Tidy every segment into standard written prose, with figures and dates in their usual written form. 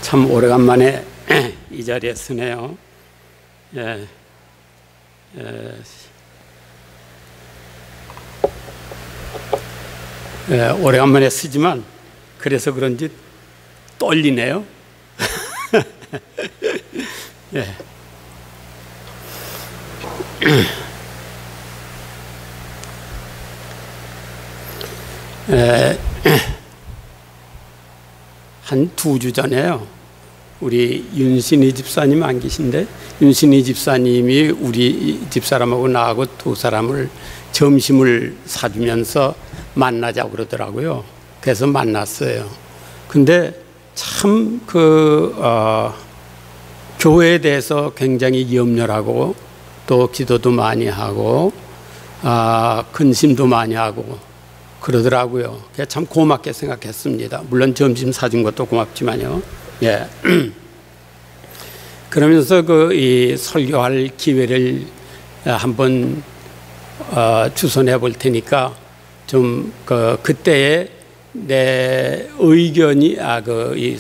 참 오래간만에 이 자리에 서네요. 오래간만에 쓰지만 그래서 그런지 떨리네요. 한 2주 전에요. 우리 윤신희 집사님 안 계신데, 윤신희 집사님이 우리 집사람하고 나하고 2사람을 점심을 사주면서 만나자고 그러더라고요. 그래서 만났어요. 근데 참 교회에 대해서 굉장히 염려하고 또 기도도 많이 하고 근심도 많이 하고 그러더라고요. 참 고맙게 생각했습니다. 물론 점심 사준 것도 고맙지만요. 그러면서 이 설교할 기회를 한번 주선해 볼 테니까 좀 그때의 내 의견이 이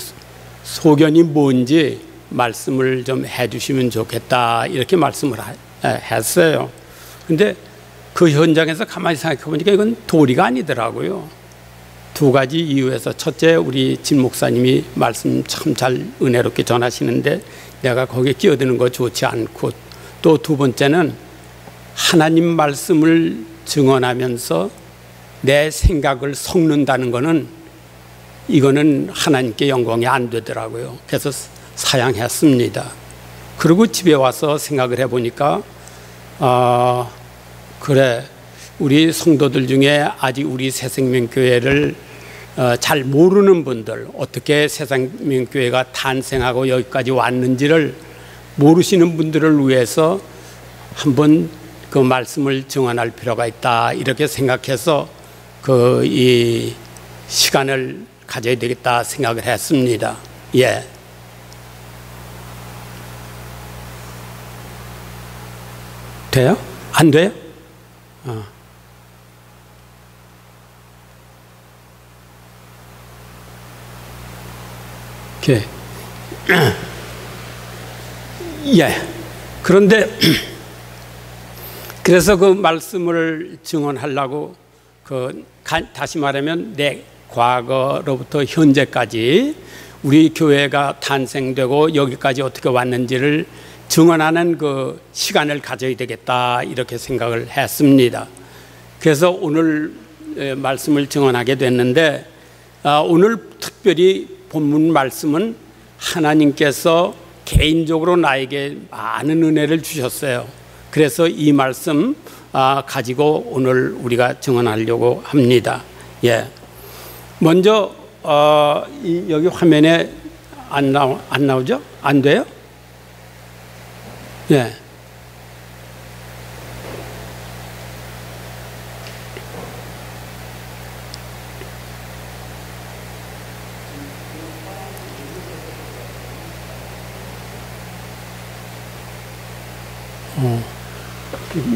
소견이 뭔지 말씀을 좀 해주시면 좋겠다 이렇게 말씀을 했어요. 근데 그 현장에서 가만히 생각해 보니까 이건 도리가 아니더라고요. 2가지 이유에서, 첫째, 우리 진 목사님이 말씀 참 잘 은혜롭게 전하시는데 내가 거기에 끼어드는 거 좋지 않고, 또 2번째는 하나님 말씀을 증언하면서 내 생각을 섞는다는 거는 이거는 하나님께 영광이 안 되더라고요. 그래서 사양했습니다. 그리고 집에 와서 생각을 해보니까 그래, 우리 성도들 중에 아직 우리 새생명교회를 잘 모르는 분들, 어떻게 새생명교회가 탄생하고 여기까지 왔는지를 모르시는 분들을 위해서 한번 그 말씀을 증언할 필요가 있다 이렇게 생각해서 이 시간을 가져야 되겠다 생각을 했습니다. 돼요? 안 돼요? 그런데 그래서 그 말씀을 증언하려고 다시 말하면 내 과거로부터 현재까지 우리 교회가 탄생되고 여기까지 어떻게 왔는지를 증언하는 그 시간을 가져야 되겠다 이렇게 생각을 했습니다. 그래서 오늘 말씀을 증언하게 됐는데, 오늘 특별히 본문 말씀은 하나님께서 개인적으로 나에게 많은 은혜를 주셨어요. 그래서 이 말씀 가지고 오늘 우리가 증언하려고 합니다. 먼저 여기 화면에 안 나오죠? 안 돼요?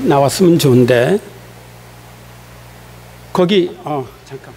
나왔으면 좋은데 거기 잠깐.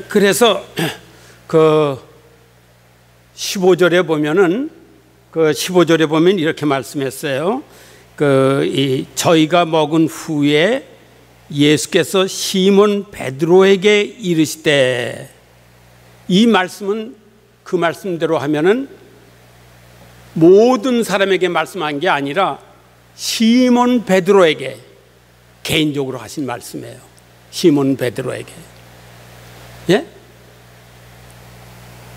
그래서 그 15절에 보면은 이렇게 말씀했어요. 저희가 먹은 후에 예수께서 시몬 베드로에게 이르시되, 이 말씀은 그 말씀대로 하면은 모든 사람에게 말씀한 게 아니라 시몬 베드로에게 개인적으로 하신 말씀이에요. 시몬 베드로에게. 예?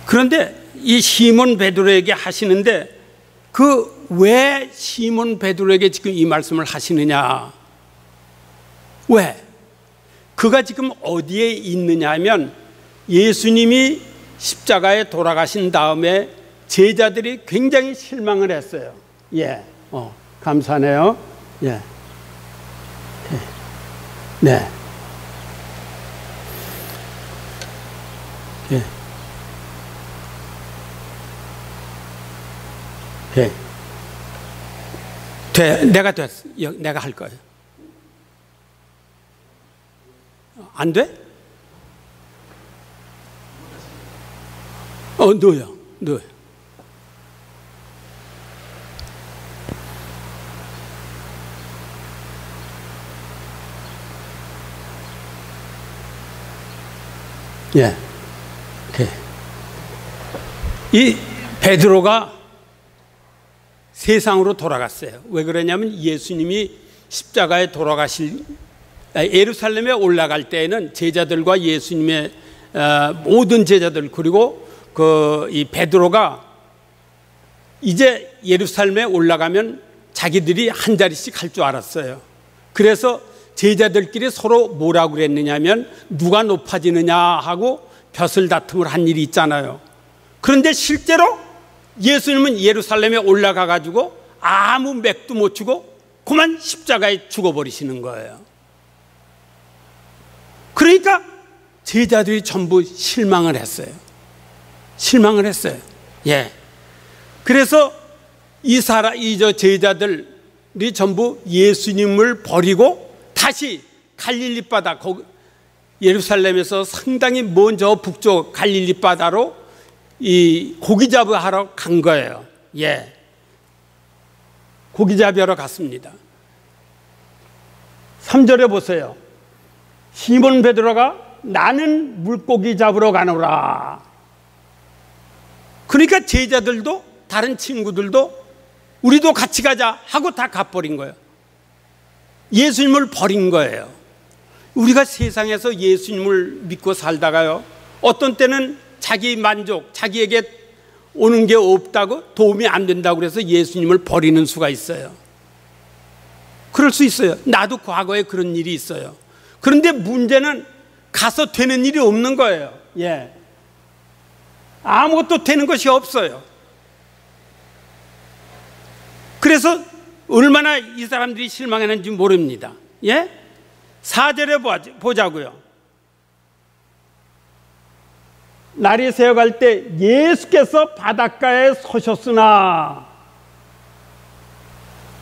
그런데 이 시몬 베드로에게 하시는데 그 왜 시몬 베드로에게 지금 이 말씀을 하시느냐? 왜? 그가 지금 어디에 있느냐 하면 예수님이 십자가에 돌아가신 다음에 제자들이 굉장히 실망을 했어요. 예. 감사하네요. 예. 네. 예. 예. 내가 됐어. 내가 할 거예요. 안 돼? 너요. 예. 오케이. 이 베드로가 세상으로 돌아갔어요. 왜 그러냐면 예수님이 십자가에 돌아가실 예루살렘에 올라갈 때에는 제자들과 예수님의 모든 제자들 그리고 이 베드로가 이제 예루살렘에 올라가면 자기들이 한 자리씩 할 줄 알았어요. 그래서 제자들끼리 서로 뭐라고 그랬느냐면 누가 높아지느냐 하고 벼슬 다툼을 한 일이 있잖아요. 그런데 실제로 예수님은 예루살렘에 올라가 가지고 아무 맥도 못 추고 그만 십자가에 죽어버리시는 거예요. 그러니까 제자들이 전부 실망을 했어요. 예. 그래서 이 제자들이 전부 예수님을 버리고 다시 갈릴리 바다, 예루살렘에서 상당히 먼 저 북쪽 갈릴리 바다로 이 고기 잡으러 간 거예요. 예. 고기 잡으러 갔습니다. 3절에 보세요. 시몬 베드로가 나는 물고기 잡으러 가노라. 그러니까 제자들도 다른 친구들도 우리도 같이 가자 하고 다 가버린 거예요. 예수님을 버린 거예요. 우리가 세상에서 예수님을 믿고 살다가요, 어떤 때는 자기 만족, 자기에게 오는 게 없다고 도움이 안 된다고 그래서 예수님을 버리는 수가 있어요. 그럴 수 있어요. 나도 과거에 그런 일이 있어요. 그런데 문제는 가서 되는 일이 없는 거예요. 예. 아무것도 되는 것이 없어요. 그래서 얼마나 이 사람들이 실망했는지 모릅니다. 예? 4절에 보자고요. 날이 새어갈 때 예수께서 바닷가에 서셨으나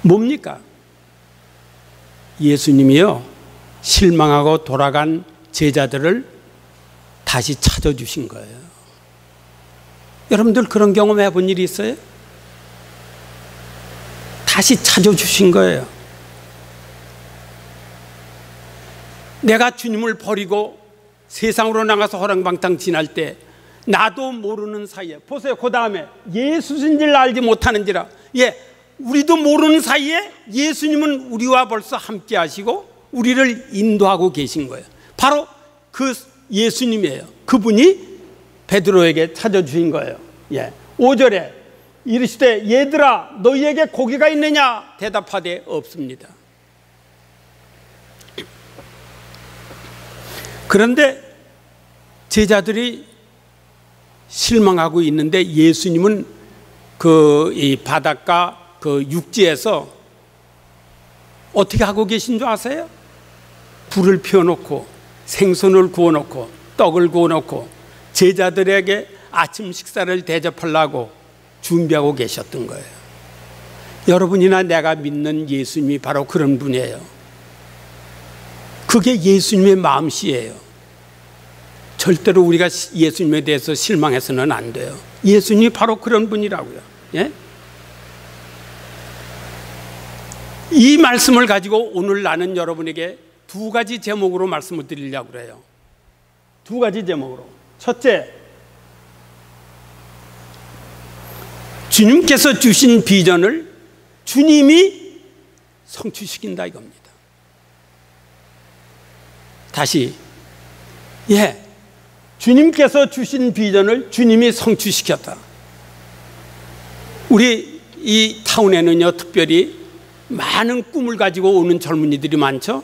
뭡니까? 예수님이요, 실망하고 돌아간 제자들을 다시 찾아주신 거예요. 여러분들 그런 경험 해본 일이 있어요? 다시 찾아주신 거예요. 내가 주님을 버리고 세상으로 나가서 허랑방탕 지날 때 나도 모르는 사이에, 보세요. 그 다음에 예수신 줄 알지 못하는지라. 예, 우리도 모르는 사이에 예수님은 우리와 벌써 함께 하시고 우리를 인도하고 계신 거예요. 바로 그 예수님이에요. 그분이 베드로에게 찾아주신 거예요. 예. 5절에 이르시되 얘들아 너희에게 고기가 있느냐 대답하되 없습니다. 그런데 제자들이 실망하고 있는데 예수님은 이 바닷가 육지에서 어떻게 하고 계신 줄 아세요? 불을 피워놓고 생선을 구워놓고 떡을 구워놓고 제자들에게 아침 식사를 대접하려고 준비하고 계셨던 거예요. 여러분이나 내가 믿는 예수님이 바로 그런 분이에요. 그게 예수님의 마음씨예요. 절대로 우리가 예수님에 대해서 실망해서는 안 돼요. 예수님이 바로 그런 분이라고요. 예? 이 말씀을 가지고 오늘 나는 여러분에게 두 가지 제목으로 말씀을 드리려고 그래요. 두 가지 제목으로. 첫째, 주님께서 주신 비전을 주님이 성취시킨다 이겁니다. 다시, 주님께서 주신 비전을 주님이 성취시켰다. 우리 이 타운에는요, 특별히 많은 꿈을 가지고 오는 젊은이들이 많죠.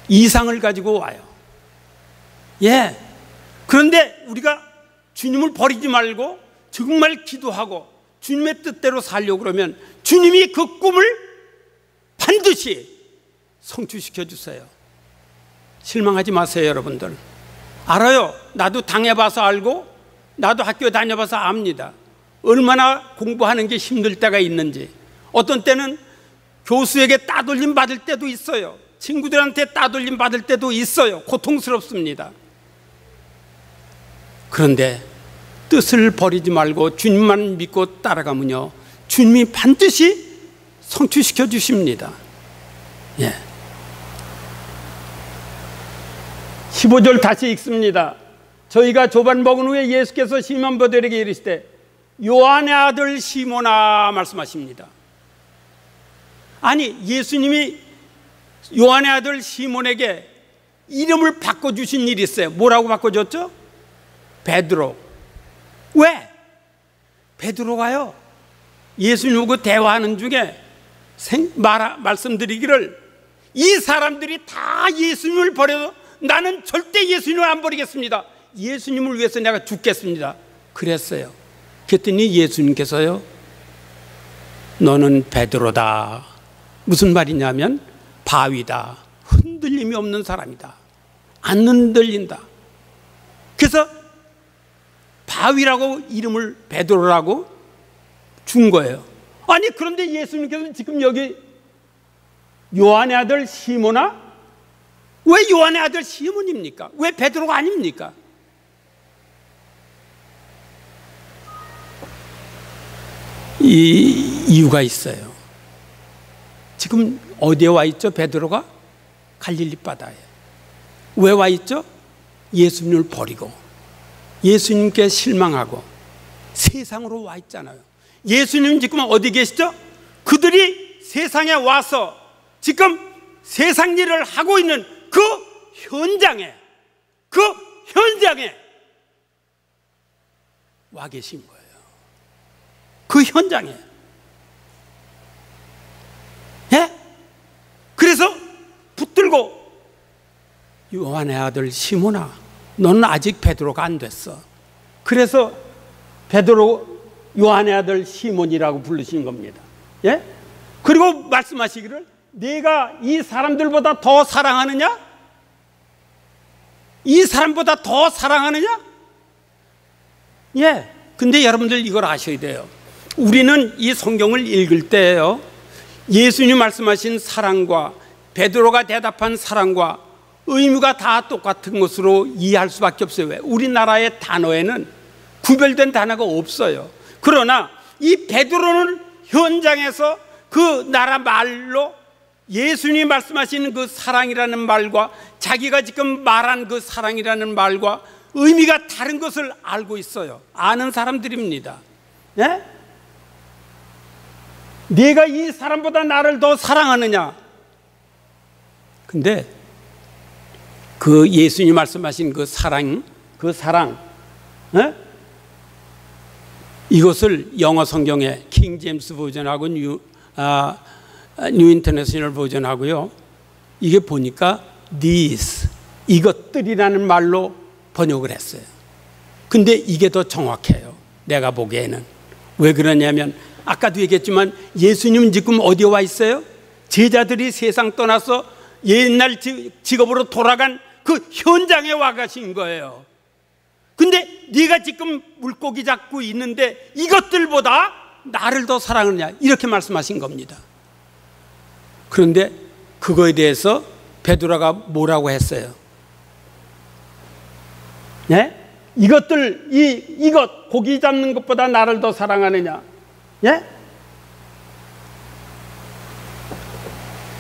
이상을 가지고 와요. 그런데 우리가 주님을 버리지 말고 정말 기도하고 주님의 뜻대로 살려고 그러면 주님이 그 꿈을 반드시 성취시켜 주세요. 실망하지 마세요, 여러분들. 알아요. 나도 당해봐서 알고 나도 학교 다녀봐서 압니다. 얼마나 공부하는 게 힘들 때가 있는지. 어떤 때는 교수에게 따돌림 받을 때도 있어요. 친구들한테 따돌림 받을 때도 있어요. 고통스럽습니다. 그런데 뜻을 버리지 말고 주님만 믿고 따라가면요, 주님이 반드시 성취시켜 주십니다. 15절 다시 읽습니다. 저희가 조반 먹은 후에 예수께서 시몬 베드로에게 이르시되 요한의 아들 시몬아 말씀하십니다. 아니, 예수님이 요한의 아들 시몬에게 이름을 바꿔주신 일이 있어요. 뭐라고 바꿔줬죠? 베드로. 왜? 베드로가요, 예수님하고 대화하는 중에 말씀드리기를, 이 사람들이 다 예수님을 버려도 나는 절대 예수님을 안 버리겠습니다. 예수님을 위해서 내가 죽겠습니다. 그랬어요. 그랬더니 예수님께서요, 너는 베드로다. 무슨 말이냐면 바위다. 흔들림이 없는 사람이다. 안 흔들린다. 그래서 바위라고 이름을 베드로라고 준 거예요. 아니, 그런데 예수님께서 지금 여기 요한의 아들 시몬아? 왜 요한의 아들 시몬입니까? 왜 베드로가 아닙니까? 이 이유가 있어요. 지금 어디에 와 있죠? 베드로가 갈릴리 바다에. 왜 와 있죠? 예수님을 버리고 예수님께 실망하고 세상으로 와 있잖아요. 예수님 지금 어디 계시죠? 그들이 세상에 와서 지금 세상 일을 하고 있는 그 현장에 와 계신 거예요. 그 현장에. 그래서 붙들고 요한의 아들 시몬아, 너는 아직 베드로가 안 됐어. 그래서 베드로, 요한의 아들 시몬이라고 부르신 겁니다. 그리고 말씀하시기를, 네가 이 사람들보다 더 사랑하느냐? 이 사람보다 더 사랑하느냐? 근데 여러분들 이걸 아셔야 돼요. 우리는 이 성경을 읽을 때요, 예수님 말씀하신 사랑과 베드로가 대답한 사랑과 의미가 다 똑같은 것으로 이해할 수밖에 없어요. 왜? 우리나라의 단어에는 구별된 단어가 없어요. 그러나 이 베드로는 현장에서 그 나라 말로 예수님이 말씀하시는 그 사랑이라는 말과 자기가 지금 말한 그 사랑이라는 말과 의미가 다른 것을 알고 있어요. 아는 사람들입니다. 네가 이 사람보다 나를 더 사랑하느냐? 근데 그 예수님이 말씀하신 그 사랑, 이것을 영어 성경에 킹 제임스 버전하고 뉴 인터내셔널 버전하고요, 이게 보니까 these, 이것들이라는 말로 번역을 했어요. 근데 이게 더 정확해요. 내가 보기에는. 왜 그러냐면 아까도 얘기했지만 예수님은 지금 어디에 와 있어요? 제자들이 세상 떠나서 옛날 직업으로 돌아간 그 현장에 와 가신 거예요. 근데 네가 지금 물고기 잡고 있는데 이것들보다 나를 더 사랑하느냐, 이렇게 말씀하신 겁니다. 그런데 그거에 대해서 베드로가 뭐라고 했어요? 이것들, 이것 고기 잡는 것보다 나를 더 사랑하느냐?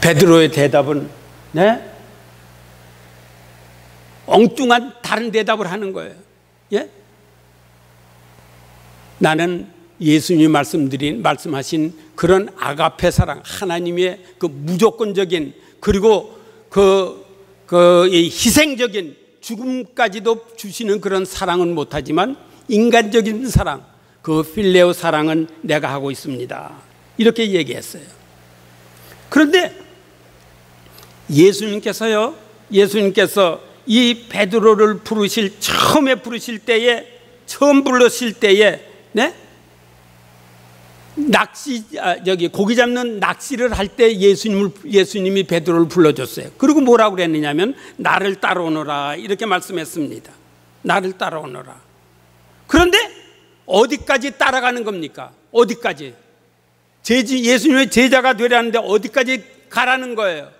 베드로의 대답은 엉뚱한 다른 대답을 하는 거예요. 나는 예수님이 말씀하신 그런 아가페 사랑, 하나님의 그 무조건적인, 그리고 이 희생적인 죽음까지도 주시는 그런 사랑은 못하지만 인간적인 사랑, 그 필레오 사랑은 내가 하고 있습니다. 이렇게 얘기했어요. 그런데 예수님께서 이 베드로를 처음에 부르실 때에, 처음 불렀을 때에, 네? 고기 잡는 낚시를 할 때 예수님이 베드로를 불러줬어요. 그리고 뭐라고 그랬느냐면, 나를 따라오너라, 이렇게 말씀했습니다. 나를 따라오너라. 그런데 어디까지 따라가는 겁니까? 어디까지? 예수님의 제자가 되라는데 어디까지 가라는 거예요?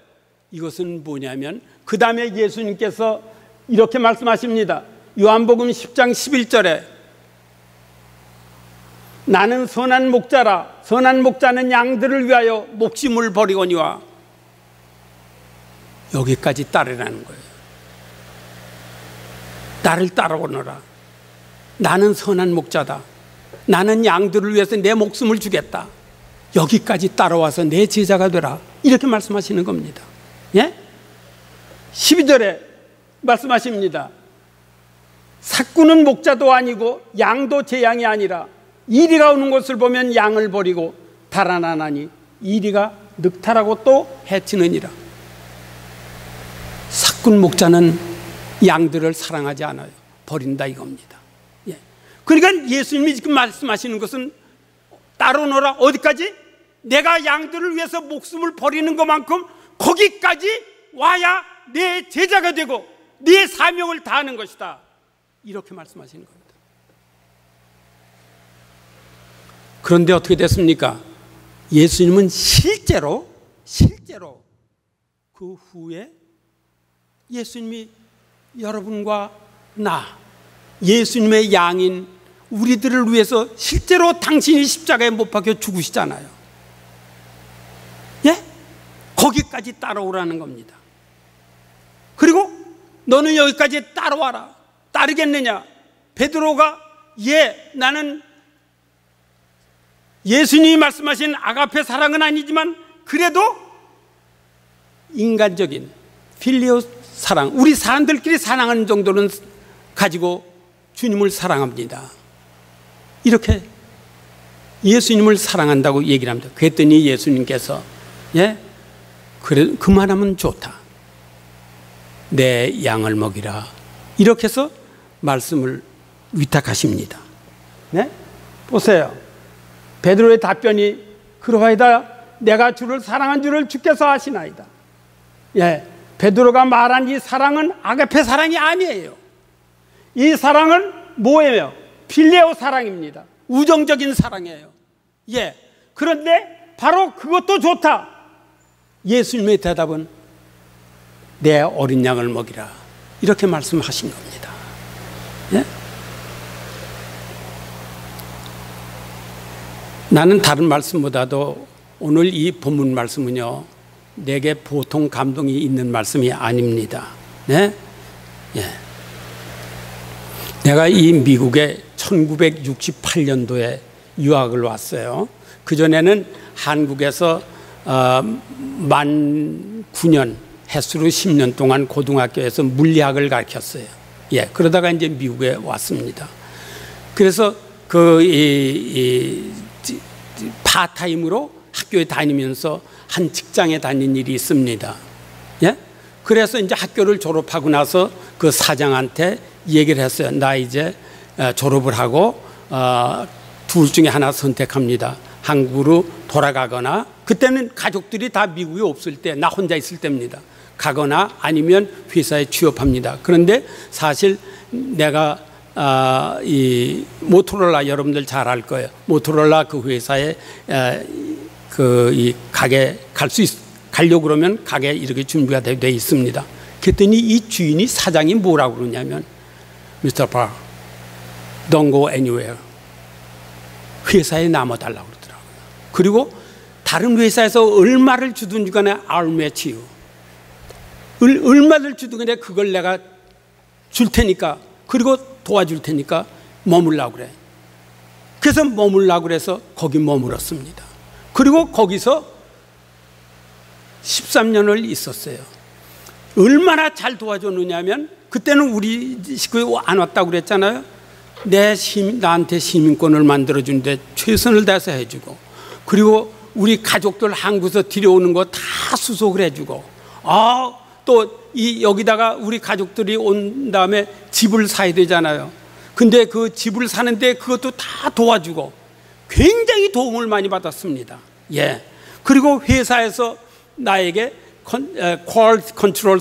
이것은 뭐냐면, 그 다음에 예수님께서 이렇게 말씀하십니다. 요한복음 10장 11절에 나는 선한 목자라, 선한 목자는 양들을 위하여 목숨을 버리거니와. 여기까지 따르라는 거예요. 나를 따라오너라. 나는 선한 목자다. 나는 양들을 위해서 내 목숨을 주겠다. 여기까지 따라와서 내 제자가 되라. 이렇게 말씀하시는 겁니다. 예? 12절에 말씀하십니다. 삭구는 목자도 아니고 양도 제 양이 아니라 이리가 오는 것을 보면 양을 버리고 달아나나니 이리가 늑탈하고 또 해치느니라. 삭군 목자는 양들을 사랑하지 않아요. 버린다 이겁니다. 예. 그러니까 예수님이 지금 말씀하시는 것은 따라오너라. 어디까지? 내가 양들을 위해서 목숨을 버리는 것만큼 거기까지 와야 내 제자가 되고 네 사명을 다하는 것이다. 이렇게 말씀하시는 겁니다. 그런데 어떻게 됐습니까? 예수님은 실제로 그 후에 예수님이 여러분과 나, 예수님의 양인 우리들을 위해서 실제로 당신이 십자가에 못 박혀 죽으시잖아요. 예? 거기까지 따라오라는 겁니다. 그리고 너는 여기까지 따라와라. 따르겠느냐? 베드로가 나는 예수님이 말씀하신 아가페 사랑은 아니지만 그래도 인간적인 필리오 사랑, 우리 사람들끼리 사랑하는 정도는 가지고 주님을 사랑합니다. 이렇게 예수님을 사랑한다고 얘기를 합니다. 그랬더니 예수님께서 그래, 그만하면 좋다. 내 양을 먹이라. 이렇게 해서 말씀을 위탁하십니다. 네? 보세요. 베드로의 답변이 그러하이다. 내가 주를 사랑한 줄을 주께서 아시나이다. 베드로가 말한 이 사랑은 아가페 사랑이 아니에요. 이 사랑은 뭐예요? 필레오 사랑입니다. 우정적인 사랑이에요. 그런데 바로 그것도 좋다. 예수님의 대답은 내 어린 양을 먹이라. 이렇게 말씀하신 겁니다. 나는 다른 말씀보다도 오늘 이 본문 말씀은요, 내게 보통 감동이 있는 말씀이 아닙니다. 내가 이 미국에 1968년도에 유학을 왔어요. 그전에는 한국에서 만 9년, 햇수로 10년 동안 고등학교에서 물리학을 가르쳤어요. 그러다가 이제 미국에 왔습니다. 그래서 파타임으로 학교에 다니면서 한 직장에 다닌 일이 있습니다. 그래서 이제 학교를 졸업하고 나서 그 사장한테 얘기를 했어요. 나 이제 졸업을 하고 둘 중에 하나 선택합니다. 한국으로 돌아가거나, 그때는 가족들이 다 미국에 없을 때 나 혼자 있을 때입니다. 가거나 아니면 회사에 취업합니다. 그런데 사실 내가 이 모토로라, 여러분들 잘 알 거예요. 모토로라 그 회사에 이 가게 가려고 그러면 가게 이렇게 준비가 되어 있습니다. 그랬더니 이 주인이, 사장이 뭐라고 그러냐면, Mr. Park, don't go anywhere. 회사에 남아달라고 그러더라고요. 그리고 다른 회사에서 얼마를 주든지 간에 I'll match you. 얼마를 주든 간에 그걸 내가 줄 테니까, 그리고 도와줄 테니까 머물라고 그래. 그래서 머물라고 그래서 거기 머물었습니다. 그리고 거기서 13년을 있었어요. 얼마나 잘 도와줬느냐면, 그때는 우리 식구 안 왔다고 그랬잖아요. 나한테 시민권을 만들어주는데 최선을 다해서 해주고, 그리고 우리 가족들 한국에서 들여오는 거 다 수속을 해주고, 또 여기다가 우리 가족들이 온 다음에 집을 사야 되잖아요. 근데 그 집을 사는데 그것도 다 도와주고 굉장히 도움을 많이 받았습니다. 예. 그리고 회사에서 나에게 Quality Control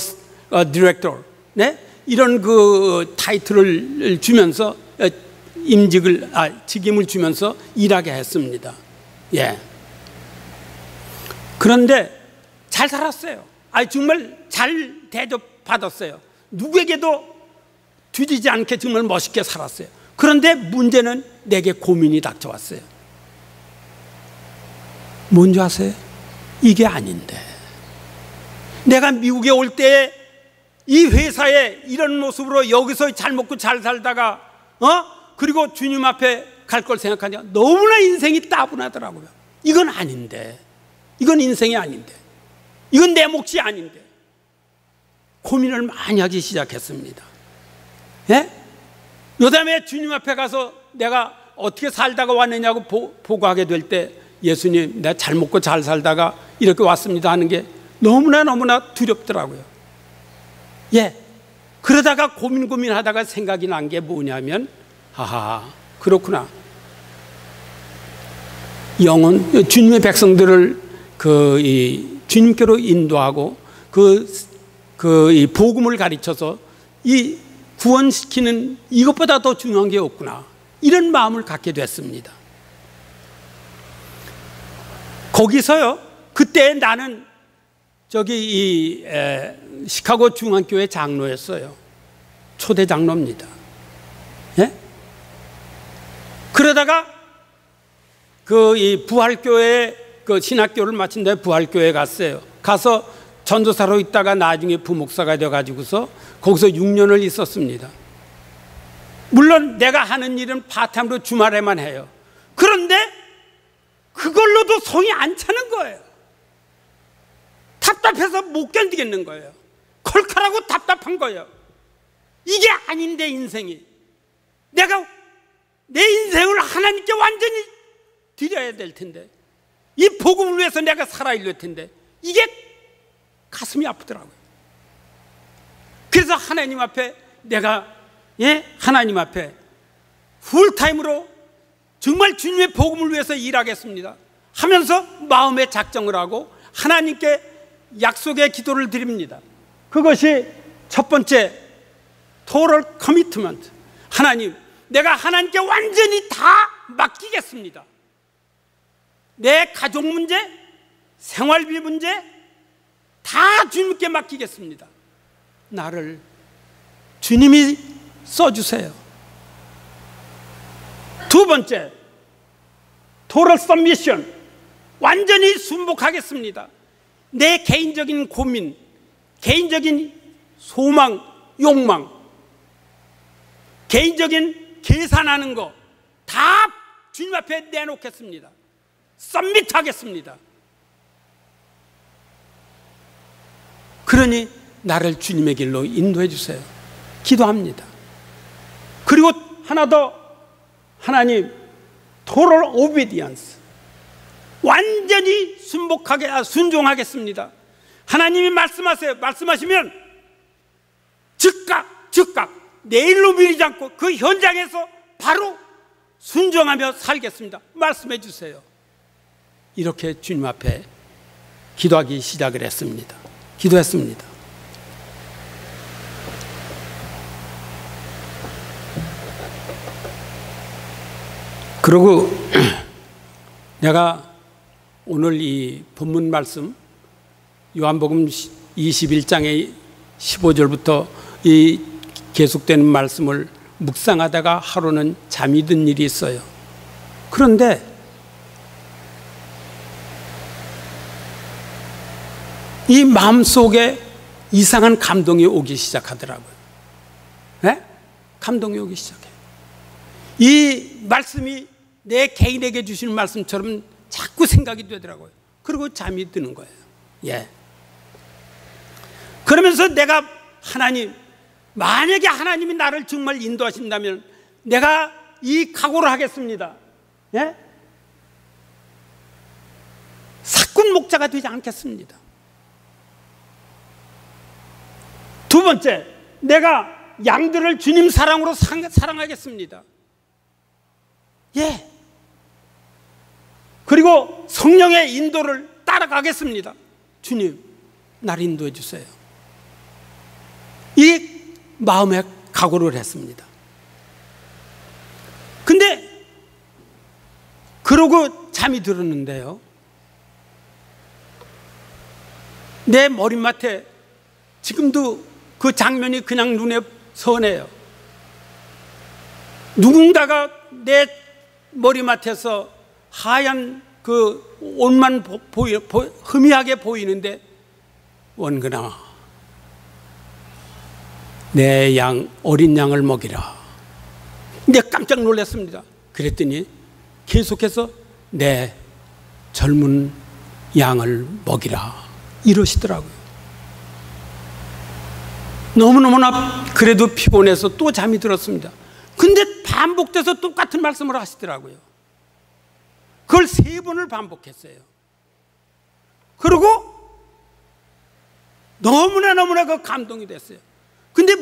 Director, 네? 이런 그 타이틀을 주면서 직임을 주면서 일하게 했습니다. 예. 그런데 잘 살았어요. 정말 잘 대접받았어요. 누구에게도 뒤지지 않게 정말 멋있게 살았어요. 그런데 문제는 내게 고민이 닥쳐왔어요. 뭔지 아세요? 이게 아닌데, 내가 미국에 올 때 이 회사에 이런 모습으로 여기서 잘 먹고 잘 살다가 그리고 주님 앞에 갈 걸 생각하니까 너무나 인생이 따분하더라고요. 이건 아닌데, 이건 인생이 아닌데, 이건 내 몫이 아닌데 고민을 많이 하기 시작했습니다. 예? 요다음에 주님 앞에 가서 내가 어떻게 살다가 왔느냐고 보고하게 될 때, 예수님, 내가 잘 먹고 잘 살다가 이렇게 왔습니다 하는 게 너무나 두렵더라고요. 예. 그러다가 고민하다가 생각이 난 게 뭐냐면, 그렇구나. 주님의 백성들을 주님께로 인도하고 이 복음을 가르쳐서 이 구원시키는 이것보다 더 중요한 게 없구나. 이런 마음을 갖게 됐습니다. 거기서요, 그때 나는 시카고 중앙교회 장로였어요. 초대 장로입니다. 예? 그러다가 이 부활교회 신학교를 마친 다음에 부활교회 갔어요. 가서 전도사로 있다가 나중에 부목사가 돼가지고서 거기서 6년을 있었습니다. 물론 내가 하는 일은 파타임으로 주말에만 해요. 그런데 그걸로도 성이 안 차는 거예요. 답답해서 못 견디겠는 거예요. 콜칼하고 답답한 거예요. 이게 아닌데, 인생이. 내가 내 인생을 하나님께 완전히 드려야 될 텐데, 이 복음을 위해서 내가 살아야 될 텐데, 이게 가슴이 아프더라고요. 그래서 하나님 앞에 하나님 앞에 풀타임으로 정말 주님의 복음을 위해서 일하겠습니다 하면서 마음의 작정을 하고 하나님께 약속의 기도를 드립니다. 그것이 첫 번째, total commitment. 하나님, 내가 하나님께 완전히 다 맡기겠습니다. 내 가족 문제, 생활비 문제 다 주님께 맡기겠습니다. 나를 주님이 써주세요. 두 번째, total submission. 완전히 순복하겠습니다. 내 개인적인 고민, 개인적인 소망, 욕망, 개인적인 계산하는 거 다 주님 앞에 내놓겠습니다. 서밋하겠습니다. 그러니 나를 주님의 길로 인도해 주세요. 기도합니다. 그리고 하나 더, 하나님, total obedience. 완전히 순종하겠습니다. 하나님이 말씀하시면 즉각 내일로 미루지 않고 그 현장에서 바로 순종하며 살겠습니다. 말씀해 주세요. 이렇게 주님 앞에 기도하기 시작을 했습니다. 기도했습니다. 그리고 내가 오늘 이 본문 말씀 요한복음 21장의 15절부터 이 계속되는 말씀을 묵상하다가 하루는 잠이 든 일이 있어요. 그런데 이 마음속에 이상한 감동이 오기 시작하더라고요. 네? 감동이 오기 시작해요. 이 말씀이 내 개인에게 주시는 말씀처럼 자꾸 생각이 되더라고요. 그리고 잠이 드는 거예요. 예. 그러면서 내가 만약에 하나님이 나를 정말 인도하신다면 내가 이 각오를 하겠습니다. 예? 사꾼 목자가 되지 않겠습니다. 두 번째, 내가 양들을 주님 사랑으로 사랑하겠습니다. 예. 그리고 성령의 인도를 따라가겠습니다. 주님, 나를 인도해 주세요. 이 마음에 각오를 했습니다. 근데 그러고 잠이 들었는데요, 내 머리맡에 지금도 그 장면이 그냥 눈에 선해요. 누군가가 내 머리맡에서 하얀 그 옷만 희미하게 보이는데, 원근아, 내 어린 양을 먹이라. 근데 깜짝 놀랐습니다. 그랬더니 계속해서 내 젊은 양을 먹이라 이러시더라고요. 너무너무나 그래도 피곤해서 또 잠이 들었습니다. 근데 반복돼서 똑같은 말씀을 하시더라고요. 그걸 3번을 반복했어요. 그리고 너무나 그 감동이 됐어요. 근데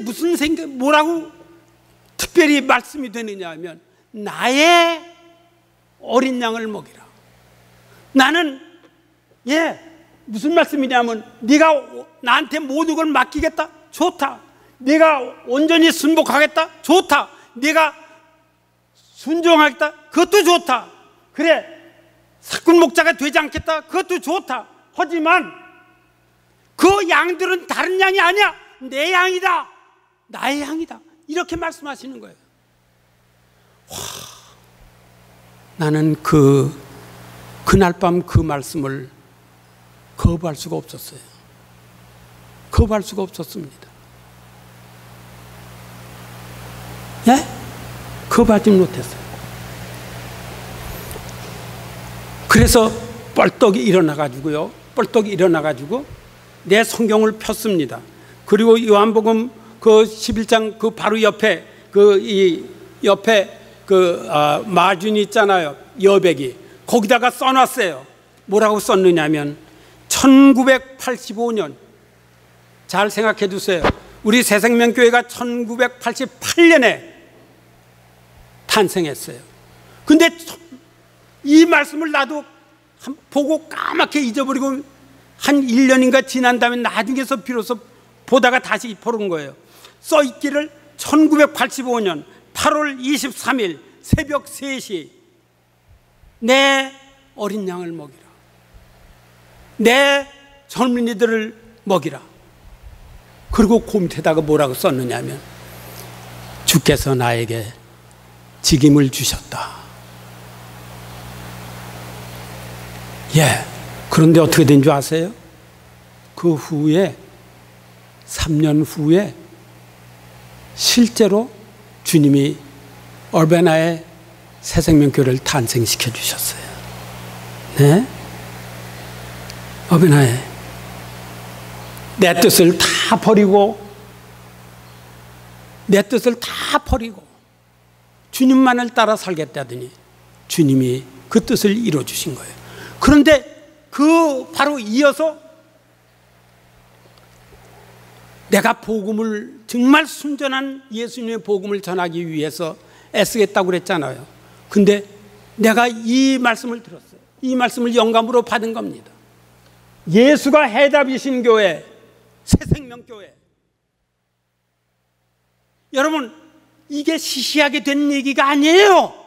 뭐라고 특별히 말씀이 되느냐 하면, 나의 어린 양을 먹이라. 나는, 무슨 말씀이냐면, 네가 나한테 모든 걸 맡기겠다? 좋다. 네가 온전히 순복하겠다? 좋다. 네가 순종하겠다? 그것도 좋다. 그래, 사꾼 목자가 되지 않겠다? 그것도 좋다. 하지만 그 양들은 다른 양이 아니야. 내 양이다. 나의 양이다. 이렇게 말씀하시는 거예요. 나는 그날 밤 그 말씀을 거부할 수가 없었어요. 거부할 수가 없었습니다. 예? 거부하지 못했어요. 그래서 뻘떡 일어나가지고 내 성경을 폈습니다. 그리고 요한복음 그 11장 그 바로 옆에 마준이 있잖아요. 여백이. 거기다가 써놨어요. 뭐라고 썼느냐면 1985년, 잘 생각해 두세요. 우리 새생명교회가 1988년에 탄생했어요. 근데 이 말씀을 나도 보고 까맣게 잊어버리고 한 1년인가 지난 다음에 나중에서 비로소 보다가 다시 보는 거예요. 써있기를 1985년 8월 23일 새벽 3시 내 어린 양을 먹이라. 내 젊은이들을 먹이라. 그리고 그 밑에다가 뭐라고 썼느냐면, 주께서 나에게 직임을 주셨다. 그런데 어떻게 된 줄 아세요? 그 후에 3년 후에 실제로 주님이 얼베나의 새생명교회를 탄생시켜 주셨어요. 네? 얼베나에 내 뜻을 다 버리고 주님만을 따라 살겠다더니 주님이 그 뜻을 이루어 주신 거예요. 그런데 그 바로 이어서 내가 복음을, 정말 순전한 예수님의 복음을 전하기 위해서 애쓰겠다고 그랬잖아요. 근데 내가 이 말씀을 들었어요. 이 말씀을 영감으로 받은 겁니다. 예수가 해답이신 교회, 새생명교회. 여러분, 이게 시시하게 된 얘기가 아니에요.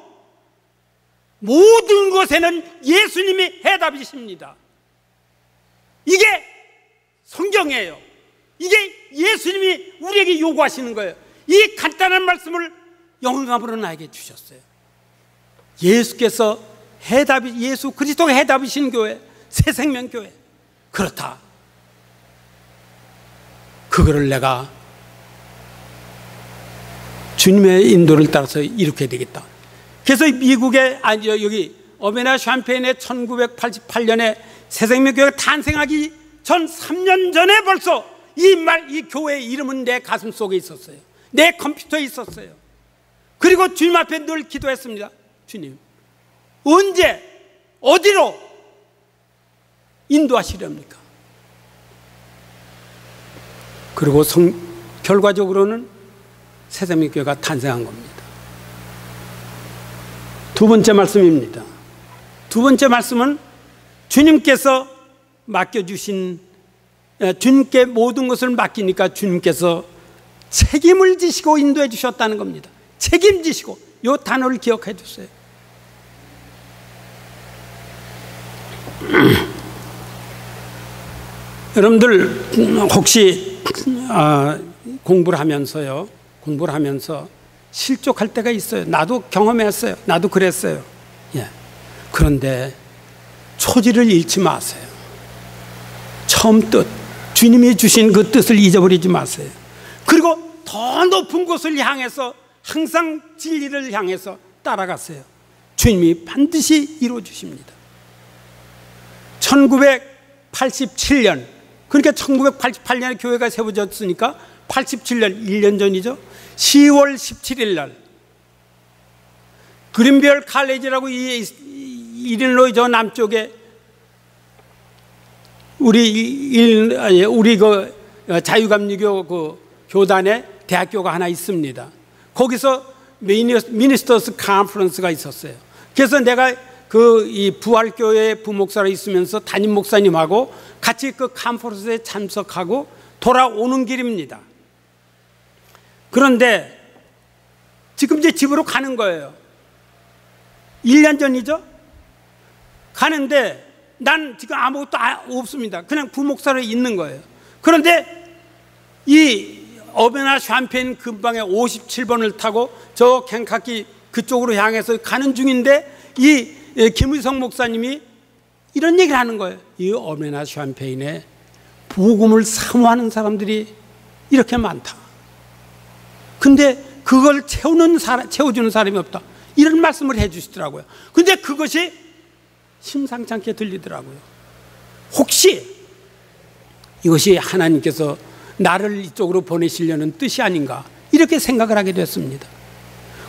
모든 것에는 예수님이 해답이십니다. 이게 성경이에요. 이게 예수님이 우리에게 요구하시는 거예요. 이 간단한 말씀을 영감으로 나에게 주셨어요. 예수께서 예수 그리스도가 해답이신 교회, 새생명교회. 그렇다. 그거를 내가 주님의 인도를 따라서 이렇게 되겠다. 그래서 미국의 여기 어베나 샴페인의 1988년에 새생명교회가 탄생하기 전 3년 전에 벌써 이 교회의 이름은 내 가슴 속에 있었어요. 내 컴퓨터에 있었어요. 그리고 주님 앞에 늘 기도했습니다. 주님, 언제 어디로 인도하시렵니까? 그리고 결과적으로는 새생명교회가 탄생한 겁니다. 두 번째 말씀입니다. 두 번째 말씀은 주님께서 맡겨주신, 주님께 모든 것을 맡기니까 주님께서 책임을 지시고 인도해 주셨다는 겁니다. 책임지시고, 이 단어를 기억해 주세요. 여러분들 혹시 공부를 하면서 실족할 때가 있어요. 나도 경험했어요. 나도 그랬어요. 예. 그런데 초지를 잃지 마세요. 처음 뜻, 주님이 주신 그 뜻을 잊어버리지 마세요. 그리고 더 높은 곳을 향해서 항상 진리를 향해서 따라가세요. 주님이 반드시 이루어 주십니다. 1987년, 그러니까 1988년에 교회가 세워졌으니까 87년, 1년 전이죠. 10월 17일 날 그린벨 칼레지라고 이릴노이 저 남쪽에 우리 그 자유감리교 그 교단에 대학교가 하나 있습니다. 거기서 미니스터스 컨퍼런스가 있었어요. 그래서 내가 이 부활교회 부목사로 있으면서 담임 목사님하고 같이 그 컨퍼런스에 참석하고 돌아오는 길입니다. 그런데 지금 이제 집으로 가는 거예요. 1년 전이죠. 가는데 난 지금 아무것도 없습니다. 그냥 부목사로 있는 거예요. 그런데 이 어베나 샴페인 근방에 57번을 타고 저 켄타키 그쪽으로 향해서 가는 중인데 이 김의성 목사님이 이런 얘기를 하는 거예요. 이 어베나 샴페인에 복음을 사모하는 사람들이 이렇게 많다. 근데 그걸 채워주는 사람이 없다. 이런 말씀을 해 주시더라고요. 근데 그것이 심상치 않게 들리더라고요. 혹시 이것이 하나님께서 나를 이쪽으로 보내시려는 뜻이 아닌가, 이렇게 생각을 하게 됐습니다.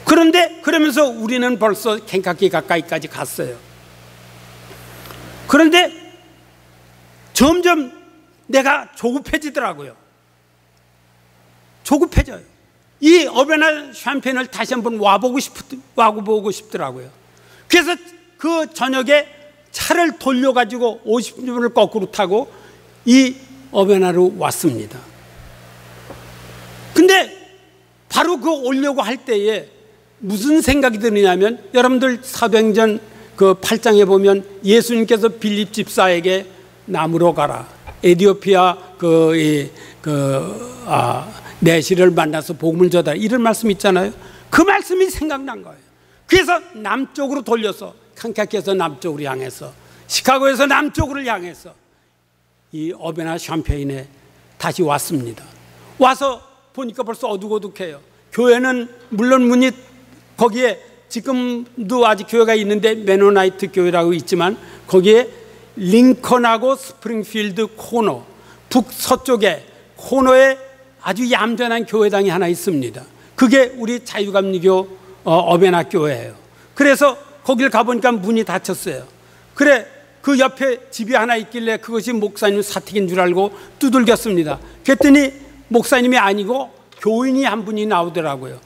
그런데 그러면서 우리는 벌써 켄타키 가까이까지 갔어요. 그런데 점점 내가 조급해지더라고요. 조급해져요. 이 어베나 샴페인을 다시 한번 와보고 싶더라고요. 그래서 그 저녁에 차를 돌려가지고 50분을 거꾸로 타고 이 어베나로 왔습니다. 근데 바로 그 오려고 할 때에 무슨 생각이 드느냐면, 여러분들 사도행전 그 8장에 보면 예수님께서 빌립 집사에게 남으로 가라, 에티오피아 내시를 만나서 복음을 전하라, 이런 말씀 있잖아요. 그 말씀이 생각난 거예요. 그래서 남쪽으로 돌려서, 켄타키에서 남쪽으로 향해서, 시카고에서 남쪽으로 향해서 이 어베나 샴페인에 다시 왔습니다. 와서 보니까 벌써 어둑어둑해요. 교회는 물론 문이, 거기에 지금도 아직 교회가 있는데 메노나이트 교회라고 있지만 거기에 링컨하고 스프링필드 코너, 북서쪽에 코너에 아주 얌전한 교회당이 하나 있습니다. 그게 우리 자유감리교 어베나 교회예요. 그래서 거길 가보니까 문이 닫혔어요. 그래, 그 옆에 집이 하나 있길래 그것이 목사님 사택인 줄 알고 두들겼습니다. 그랬더니 목사님이 아니고 교인이 한 분이 나오더라고요.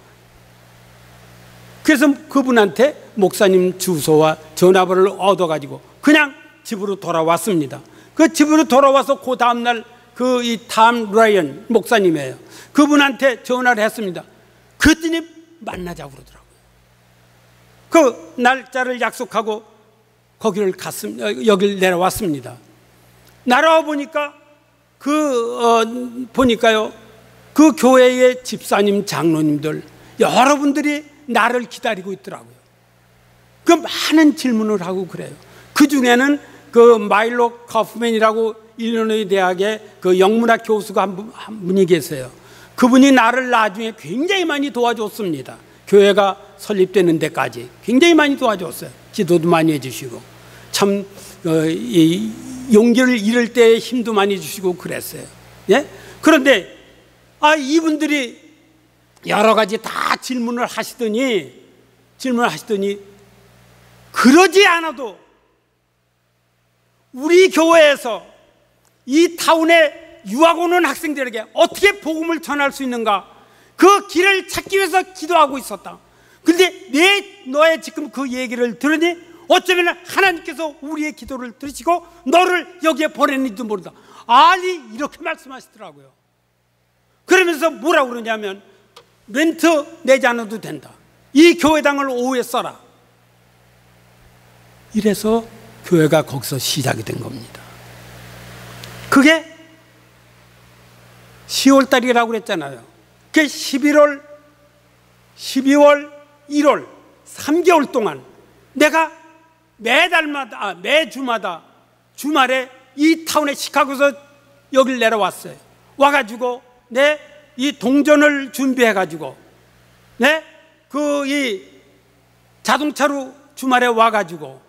그래서 그분한테 목사님 주소와 전화번호를 얻어가지고 그냥 집으로 돌아왔습니다. 그 집으로 돌아와서 그 다음날 이 탐 라이언 목사님이에요. 그분한테 전화를 했습니다. 그랬더니 만나자고 그러더라고요. 그 날짜를 약속하고 거기를 여길 내려왔습니다. 날아와 보니까 보니까요, 그 교회의 집사님, 장로님들 여러분들이 나를 기다리고 있더라고요. 그 많은 질문을 하고 그래요. 그 중에는 그 마일로 커프맨이라고 일리노이 대학의 그 영문학 교수가 한 분이 계세요. 그분이 나를 나중에 굉장히 많이 도와줬습니다. 교회가 설립되는 데까지 굉장히 많이 도와줬어요. 기도도 많이 해주시고 참 이 용기를 잃을 때 힘도 많이 주시고 그랬어요. 예? 그런데 이분들이 여러 가지 다 질문을 하시더니 그러지 않아도 우리 교회에서 이 타운에 유학 오는 학생들에게 어떻게 복음을 전할 수 있는가, 그 길을 찾기 위해서 기도하고 있었다. 근데 너의 지금 그 얘기를 들으니 어쩌면 하나님께서 우리의 기도를 들으시고 너를 여기에 보냈는지도 모른다. 아니, 이렇게 말씀하시더라고요. 그러면서 뭐라고 그러냐면 렌트 내지 않아도 된다. 이 교회당을 오후에 써라. 이래서 교회가 거기서 시작이 된 겁니다. 그게 10월 달이라고 그랬잖아요. 그게 11월, 12월, 1월 3개월 동안 내가 매주마다 주말에 이 타운에 시카고에서 여길 내려왔어요. 와가지고 이 동전을 준비해가지고 이 자동차로 주말에 와가지고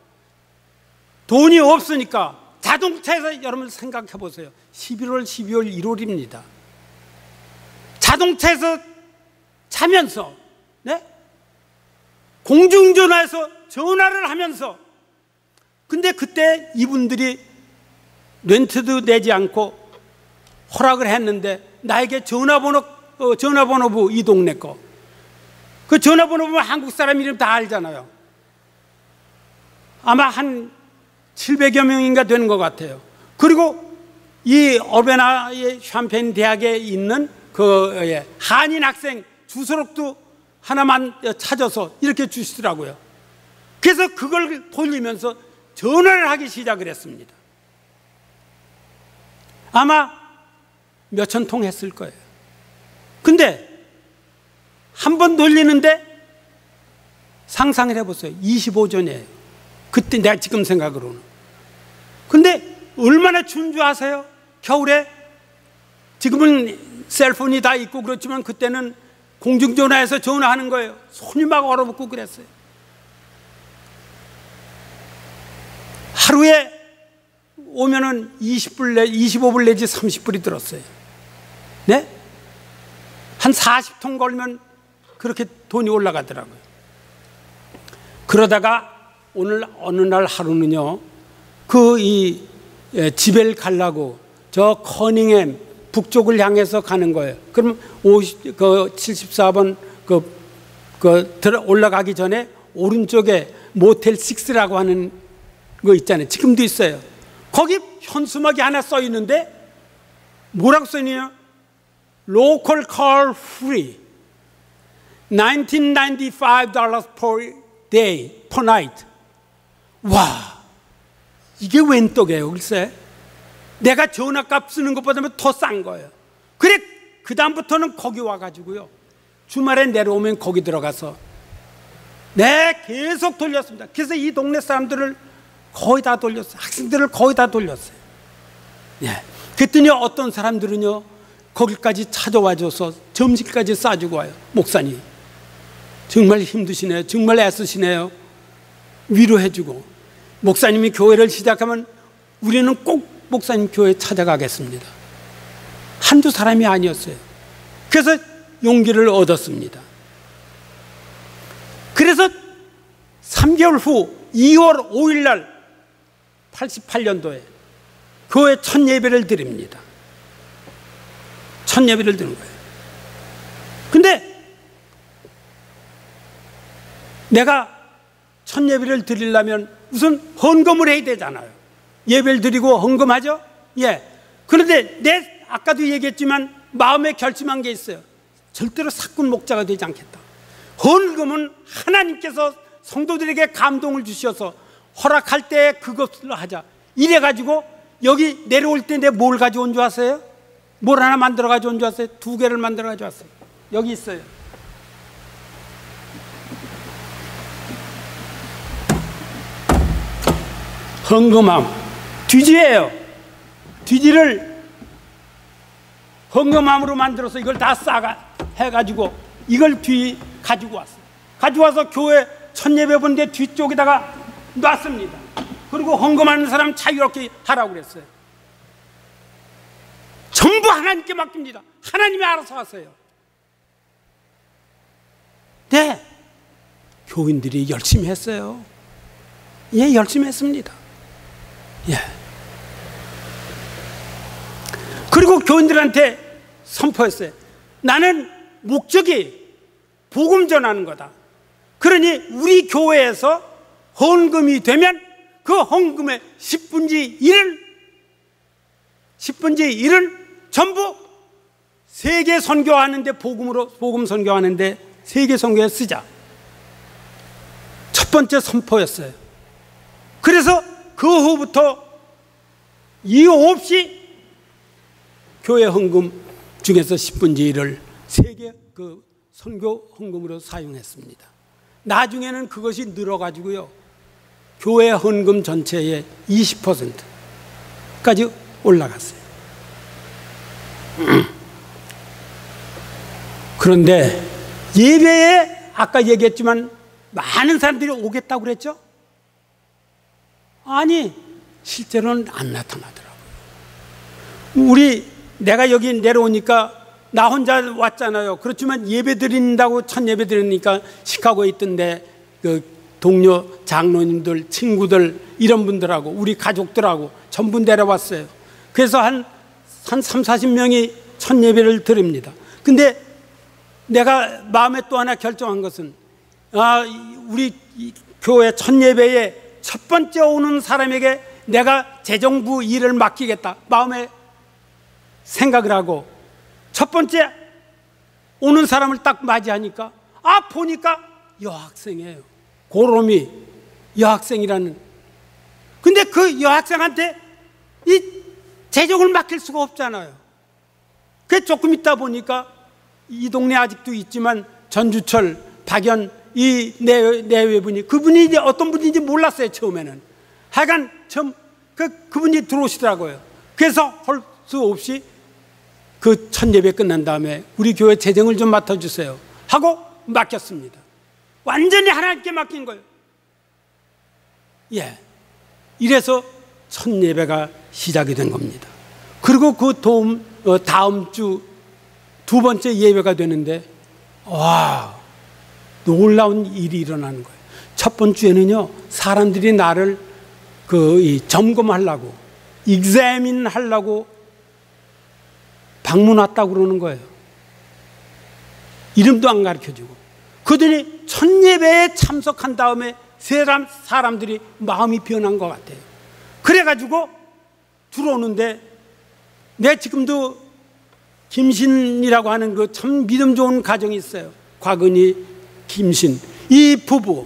돈이 없으니까 자동차에서 여러분 생각해 보세요. 11월, 12월, 1월입니다. 자동차에서 자면서 공중전화에서 전화를 하면서, 근데 그때 이분들이 렌트도 내지 않고 허락을 했는데 나에게 전화번호부, 이 동네 거, 그 전화번호부 한국 사람 이름 다 알잖아요. 아마 한 700여 명인가 되는 것 같아요. 그리고 이 어베나의 샴페인 대학에 있는 그 한인 학생 주소록도 하나만 찾아서 이렇게 주시더라고요. 그래서 그걸 돌리면서 전화를 하기 시작을 했습니다. 아마 몇천 통 했을 거예요. 근데 한 번 돌리는데 상상을 해보세요. 25전이에요. 그때 내가 지금 생각으로는. 근데 얼마나 준 줄 아세요? 겨울에, 지금은 셀폰이 다 있고 그렇지만 그때는 공중전화에서 전화하는 거예요. 손이 막 얼어붙고 그랬어요. 하루에 오면은 25불 내지 30불이 들었어요. 네? 한 40통 걸면 그렇게 돈이 올라가더라고요. 그러다가 어느 날 하루는요, 집을 가려고 저 커닝햄 북쪽을 향해서 가는 거예요. 그럼 74번 올라가기 전에 오른쪽에 모텔 6라고 하는 거 있잖아요. 지금도 있어요. 거기 현수막이 하나 써 있는데 뭐라고 써 있냐? Local car free, $1995 per day, per night. 와, 이게 웬 떡이에요, 글쎄. 내가 전화값 쓰는 것보다는 더 싼 거예요. 그래, 그다음부터는 거기 와가지고요, 주말에 내려오면 거기 들어가서 계속 돌렸습니다. 그래서 이 동네 사람들을 거의 다 돌렸어요. 학생들을 거의 다 돌렸어요. 그랬더니 어떤 사람들은요, 거기까지 찾아와줘서 점심까지 싸주고 와요. 목사님 정말 힘드시네요, 정말 애쓰시네요, 위로해주고, 목사님이 교회를 시작하면 우리는 꼭 목사님 교회에 찾아가겠습니다. 한두 사람이 아니었어요. 그래서 용기를 얻었습니다. 그래서 3개월 후 2월 5일 날 88년도에 교회 첫 예배를 드립니다. 첫 예배를 드는 거예요. 근데 내가 첫 예배를 드리려면 우선 헌금을 해야 되잖아요. 예배를 드리고 헌금하죠? 그런데 아까도 얘기했지만 마음에 결심한 게 있어요. 절대로 사꾼 목자가 되지 않겠다. 헌금은 하나님께서 성도들에게 감동을 주셔서 허락할 때 그것을 하자. 이래가지고 여기 내려올 때 내가 뭘 가져온 줄 아세요? 뭘 하나 만들어 가져온 줄 아세요? 2개를 만들어 가져왔어요. 여기 있어요. 헌금함 뒤지예요. 뒤지를 헌금함으로 만들어서 이걸 다 해가지고 이걸 뒤 가지고 왔어요. 가져와서 교회 첫 예배 본데 뒤쪽에다가 놨습니다. 그리고 헌금하는 사람 자유롭게 하라고 그랬어요. 전부 하나님께 맡깁니다. 하나님이 알아서 하세요. 네, 교인들이 열심히 했어요. 예, 열심히 했습니다. 예. 그리고 교인들한테 선포했어요. 나는 목적이 복음 전하는 거다. 그러니 우리 교회에서 헌금이 되면 그 헌금의 10분의 1을 전부 세계 선교하는데 복음 선교하는데 세계 선교에 쓰자. 첫 번째 선포였어요. 그래서 그 후부터 이유 없이 교회 헌금 중에서 10분의 1을 세계 그 선교 헌금으로 사용했습니다. 나중에는 그것이 늘어가지고요, 교회 헌금 전체의 20%까지 올라갔어요. 그런데 예배에 아까 얘기했지만 많은 사람들이 오겠다고 그랬죠? 아니, 실제로는 안 나타나더라고요. 내가 여기 내려오니까 나 혼자 왔잖아요. 그렇지만 예배 드린다고 첫 예배 드리니까 시카고에 있던데 그 동료 장로님들, 친구들 이런 분들하고 우리 가족들하고 전부 내려왔어요. 그래서 한 3, 40명이 첫 예배를 드립니다. 근데 내가 마음에 또 하나 결정한 것은 우리 교회 첫 예배에 첫 번째 오는 사람에게 내가 재정부 일을 맡기겠다 마음에 생각을 하고 첫 번째 오는 사람을 딱 맞이하니까 보니까 여학생이에요. 고롬이 여학생이라는. 근데 그 여학생한테 이 재정을 맡길 수가 없잖아요. 그 조금 있다 보니까 이 동네 아직도 있지만 전주철, 박연 이 내외분이 그분이 이제 어떤 분인지 몰랐어요. 처음에는 하여간 처음 그분이 들어오시더라고요. 그래서 할 수 없이 그 첫 예배 끝난 다음에 우리 교회 재정을 좀 맡아주세요 하고 맡겼습니다. 완전히 하나님께 맡긴 거예요. 예, 이래서 첫 예배가 시작이 된 겁니다. 그리고 그 다음 주 두 번째 예배가 되는데 놀라운 일이 일어나는 거예요. 첫 번째 주에는요, 사람들이 나를 점검하려고, examine 하려고 방문 왔다고 그러는 거예요. 이름도 안 가르쳐주고. 그들이 첫 예배에 참석한 다음에 사람들이 마음이 변한 것 같아요. 그래가지고 들어오는데, 내가 지금도 김신이라고 하는 그 참 믿음 좋은 가정이 있어요. 곽은희, 김신 이 부부,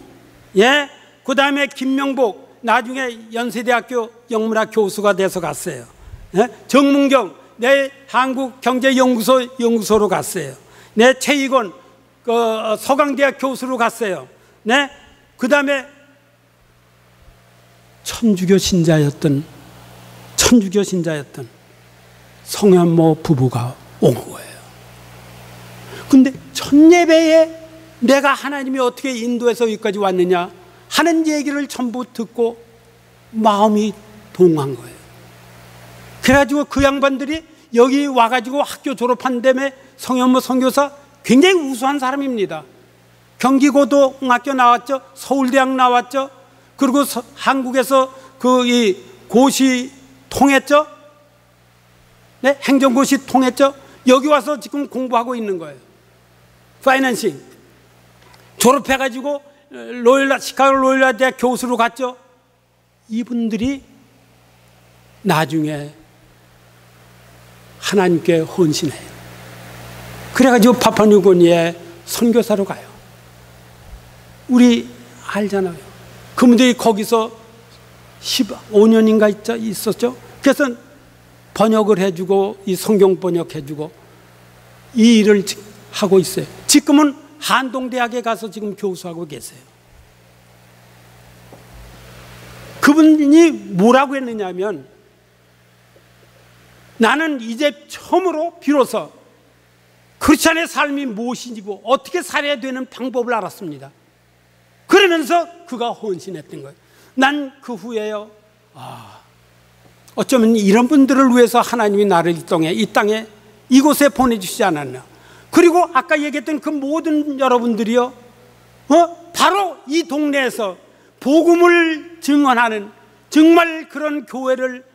예, 그 다음에 김명복 나중에 연세대학교 영문학 교수가 돼서 갔어요. 예? 정문경 내 한국경제연구소로 갔어요. 내 최익원 서강대학 교수로 갔어요. 네, 그 다음에 천주교 신자였던 성현모 부부가 온 거예요. 근데 첫 예배에 내가 하나님이 어떻게 인도해서 여기까지 왔느냐 하는 얘기를 전부 듣고 마음이 동한 거예요. 그래가지고 그 양반들이 여기 와가지고 학교 졸업한 다음에 성현모 선교사 굉장히 우수한 사람입니다. 경기고등학교 나왔죠. 서울대학 나왔죠. 그리고 한국에서 이 고시 통했죠. 네, 행정고시 통했죠. 여기 와서 지금 공부하고 있는 거예요. 파이낸싱 졸업해가지고 시카고 로일라 대학 교수로 갔죠. 이분들이 나중에 하나님께 헌신해요. 그래가지고 파푸아뉴기니에 선교사로 가요. 우리 알잖아요. 그분들이 거기서 15년인가 있었죠. 그래서 번역을 해주고 이 성경 번역해주고 이 일을 하고 있어요. 지금은 한동대학에 가서 지금 교수하고 계세요. 그분이 뭐라고 했느냐면 나는 이제 처음으로 비로소 크리스찬의 삶이 무엇이고 어떻게 살아야 되는 방법을 알았습니다. 그러면서 그가 헌신했던 거예요. 난 그 후에요, 어쩌면 이런 분들을 위해서 하나님이 나를 이 땅에 이곳에 보내주시지 않았나. 그리고 아까 얘기했던 그 모든 여러분들이요, 바로 이 동네에서 복음을 증언하는 정말 그런 교회를,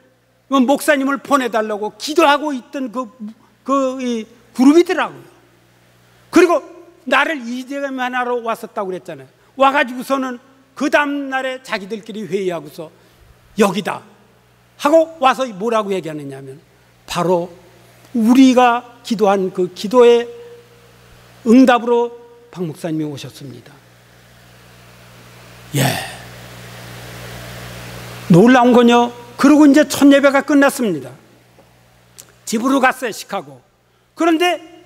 목사님을 보내달라고 기도하고 있던 이 그룹이더라고요. 그리고 나를 이재만하러 왔었다고 그랬잖아요. 와가지고서는 그 다음날에 자기들끼리 회의하고서 여기다 하고 와서 뭐라고 얘기하느냐면, 바로 우리가 기도한 그 기도의 응답으로 박 목사님이 오셨습니다. 예. 놀라운 건요, 그러고 이제 첫 예배가 끝났습니다. 집으로 갔어요, 시카고. 그런데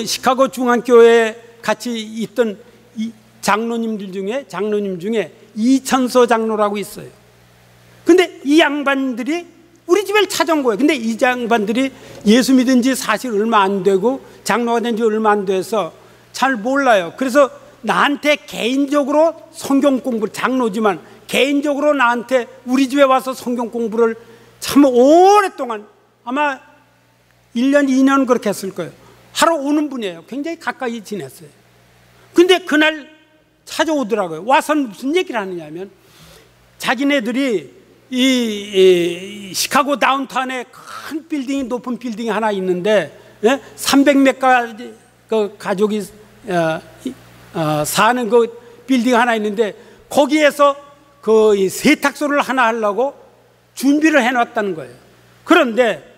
시카고 중앙교회에 같이 있던 장로님 중에 이천서 장로라고 있어요. 근데 이 양반들이 우리 집을 찾아온 거예요. 근데 이 양반들이 예수 믿은 지 사실 얼마 안 되고 장로가 된 지 얼마 안 돼서 잘 몰라요. 그래서 나한테 개인적으로 성경 공부를, 장로지만 개인적으로 나한테 우리 집에 와서 성경 공부를 참 오랫동안, 아마 1년, 2년 그렇게 했을 거예요. 하러 오는 분이에요. 굉장히 가까이 지냈어요. 근데 그날 찾아오더라고요. 와서 무슨 얘기를 하느냐면, 자기네들이 이 시카고 다운타운에 큰 빌딩이, 높은 빌딩이 하나 있는데, 300몇 그 가족이 사는 그 빌딩 하나 있는데, 거기에서 그 세탁소를 하나 하려고 준비를 해놨다는 거예요. 그런데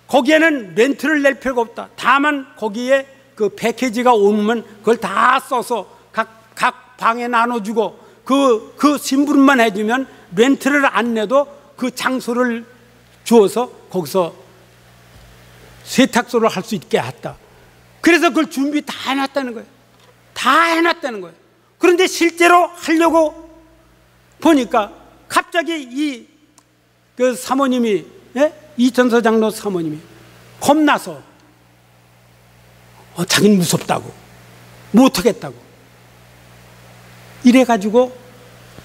거기에는 렌트를 낼 필요가 없다. 다만 거기에 그 패키지가 오면 그걸 다 써서 각 방에 나눠주고 그 심부름만 해주면 렌트를 안 내도 그 장소를 주어서 거기서 세탁소를 할 수 있게 했다. 그래서 그걸 준비 다 해놨다는 거예요. 다 해놨다는 거예요. 그런데 실제로 하려고 보니까 갑자기 그 사모님이, 이천서 장로 사모님이 겁나서 자기는 무섭다고, 못하겠다고 이래가지고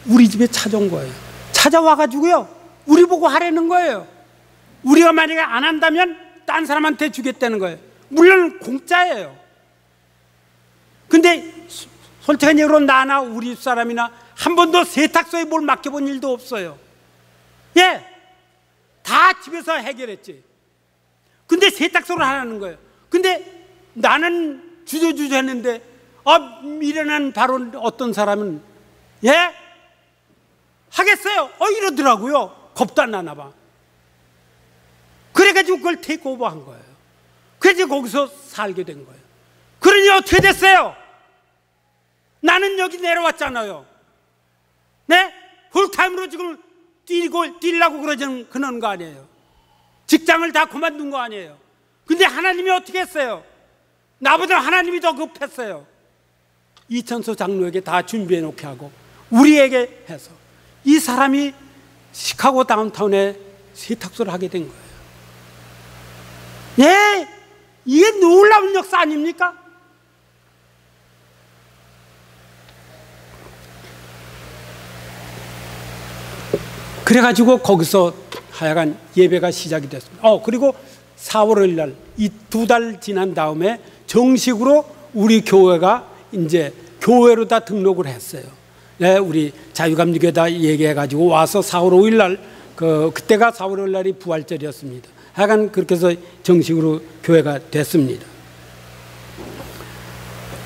우리 집에 찾아온 거예요. 찾아와가지고요, 우리 보고 하라는 거예요. 우리가 만약에 안 한다면 딴 사람한테 주겠다는 거예요. 물론 공짜예요. 근데 솔직한 얘기로 나나 우리 사람이나 한 번도 세탁소에 뭘 맡겨본 일도 없어요. 예, 다 집에서 해결했지. 근데 세탁소를 하라는 거예요. 근데 나는 주저주저 했는데, 미련한 바로 어떤 사람은, 예? 하겠어요? 이러더라고요. 겁도 안 나나 봐. 그래가지고 그걸 테이크오버 한 거예요. 그래서 거기서 살게 된 거예요. 그러니 어떻게 됐어요? 나는 여기 내려왔잖아요. 네? 풀타임으로 지금 뛰려고 그러는 거 아니에요. 직장을 다 그만둔 거 아니에요. 근데 하나님이 어떻게 했어요? 나보다 하나님이 더 급했어요. 이천서 장로에게 다 준비해 놓게 하고 우리에게 해서 이 사람이 시카고 다운타운에 세탁소를 하게 된 거예요. 예, 이게 놀라운 역사 아닙니까? 그래가지고 거기서 하여간 예배가 시작이 됐습니다. 그리고 4월 5일 날, 이 2달 지난 다음에 정식으로 우리 교회가 이제 교회로 다 등록을 했어요. 네, 우리 자유감리교회다 얘기해가지고 와서 4월 5일 날, 그때가 4월 5일 날이 부활절이었습니다. 하여간 그렇게 해서 정식으로 교회가 됐습니다.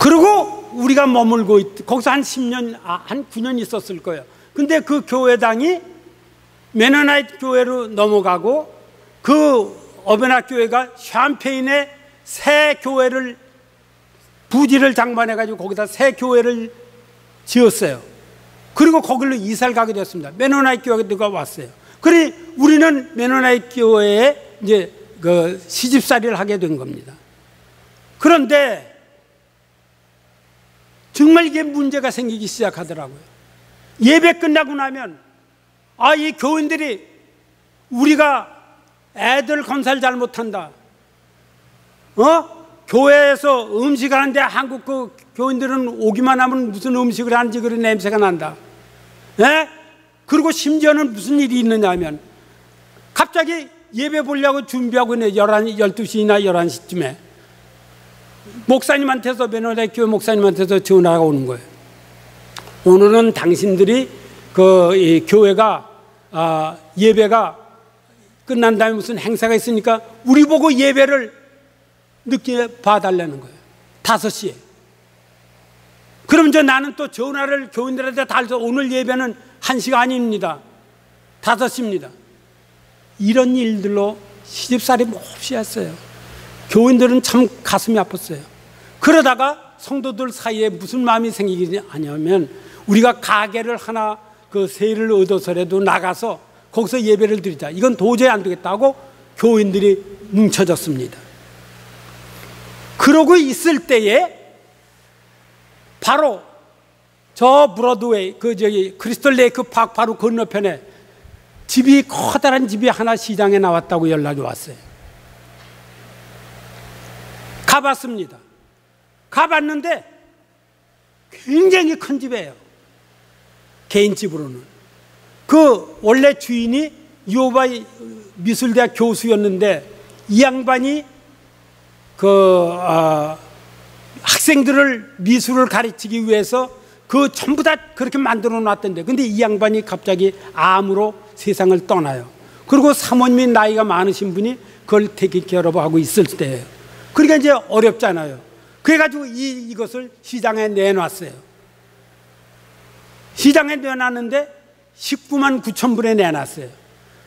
그리고 우리가 머물고 거기서 한 10년, 한 9년 있었을 거예요. 근데 그 교회당이 메노나이트 교회로 넘어가고 그 어베나 교회가 샴페인에 새 교회를, 부지를 장만해가지고 거기다 새 교회를 지었어요. 그리고 거기로 이사를 가게 됐습니다. 메노나이트 교회가 왔어요. 그러니 우리는 메노나이트 교회에 이제 그 시집살이를 하게 된 겁니다. 그런데 정말 이게 문제가 생기기 시작하더라고요. 예배 끝나고 나면 이 교인들이 우리가 애들 건설 잘못한다, 교회에서 음식 하는데 한국 그 교인들은 오기만 하면 무슨 음식을 하는지 그런 냄새가 난다. 예? 그리고 심지어는 무슨 일이 있느냐 하면 갑자기 예배 보려고 준비하고 있네. 12시나 11시쯤에 목사님한테서 베네딕 교회 목사님한테서 전화가 오는 거예요. 오늘은 당신들이 이 교회가 예배가 끝난 다음에 무슨 행사가 있으니까 우리 보고 예배를 늦게 봐달라는 거예요. 5시에. 그럼 이제 나는 또 전화를 교인들한테 다 해서 오늘 예배는 1시가 아닙니다. 5시입니다. 이런 일들로 시집살이 몹시 했어요. 교인들은 참 가슴이 아팠어요. 그러다가 성도들 사이에 무슨 마음이 생기냐면 우리가 가게를 하나 그 세를 얻어서라도 나가서 거기서 예배를 드리자. 이건 도저히 안 되겠다고 교인들이 뭉쳐졌습니다. 그러고 있을 때에 바로 저 브로드웨이 크리스털 레이크 파크 바로 건너편에 집이 커다란 집이 하나 시장에 나왔다고 연락이 왔어요. 가봤습니다. 가봤는데 굉장히 큰 집이에요. 개인집으로는. 그 원래 주인이 유오바 미술대학 교수였는데 이 양반이 학생들을 미술을 가르치기 위해서 그 전부 다 그렇게 만들어 놨던데 근데 이 양반이 갑자기 암으로 세상을 떠나요. 그리고 사모님이 나이가 많으신 분이 그걸 테이크케어하고 하고 있을 때예요. 그러니까 이제 어렵잖아요. 그래가지고 이것을 시장에 내놨어요. 시장에 내놨는데 19만 9천 불에 내놨어요.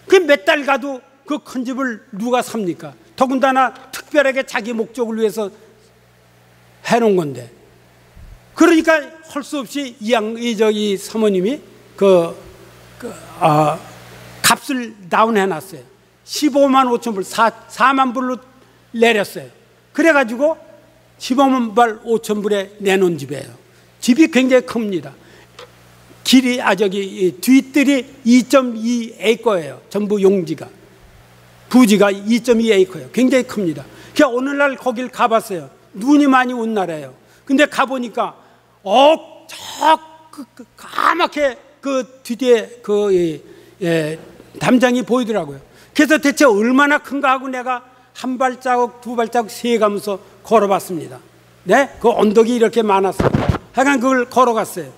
그 몇 달 가도 그 큰 집을 누가 삽니까? 더군다나 특별하게 자기 목적을 위해서 해놓은 건데. 그러니까 할 수 없이 이 사모님이 값을 다운해놨어요. 15만 5천 불, 4만 불로 내렸어요. 그래가지고 15만 불 5천 불에 내놓은 집이에요. 집이 굉장히 큽니다. 길이 뒷뜰이 2.2에이커예요. 전부 용지가. 부지가 2.2에이커예요. 굉장히 큽니다. 그래서 오늘날 거길 가봤어요. 눈이 많이 온 날이에요. 근데 가보니까 까맣게 그 뒤에 담장이 보이더라고요. 그래서 대체 얼마나 큰가 하고 내가 한 발자국 두 발자국 세가면서 걸어봤습니다. 네? 그 언덕이 이렇게 많았어요. 하여간 그걸 걸어갔어요.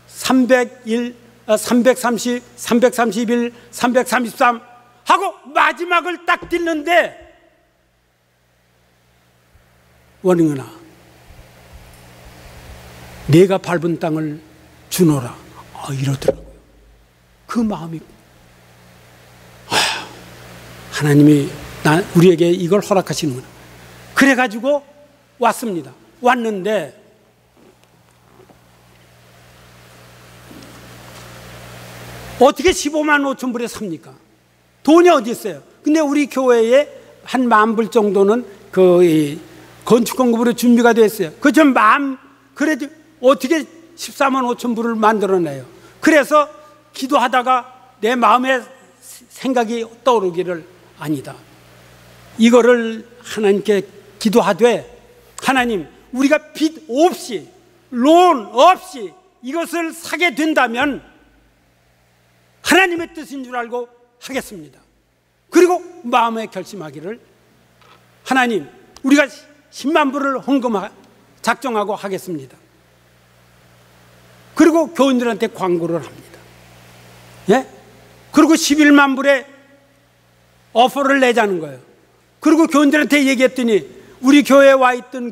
301, 330, 331, 333 하고 마지막을 딱 딛는데 원흥은아 내가 밟은 땅을 주노라 이러더라고요. 그 마음이 하나님이 우리에게 이걸 허락하시는구나. 그래가지고 왔습니다. 왔는데 어떻게 15만 5천 불에 삽니까? 돈이 어디 있어요? 근데 우리 교회에 한 10,000불 정도는 그 건축 공급으로 준비가 됐어요. 그좀 그래도 어떻게 14만 5천 불을 만들어내요? 그래서 기도하다가 내 마음에 생각이 떠오르기를 아니다. 이거를 하나님께 기도하되 하나님 우리가 빚 없이 론 없이 이것을 사게 된다면 하나님의 뜻인 줄 알고 하겠습니다. 그리고 마음에 결심하기를 하나님 우리가 10만 불을 헌금 작정하고 하겠습니다. 그리고 교인들한테 광고를 합니다. 예? 그리고 11만 불에 오퍼를 내자는 거예요. 그리고 교인들한테 얘기했더니 우리 교회에 와 있던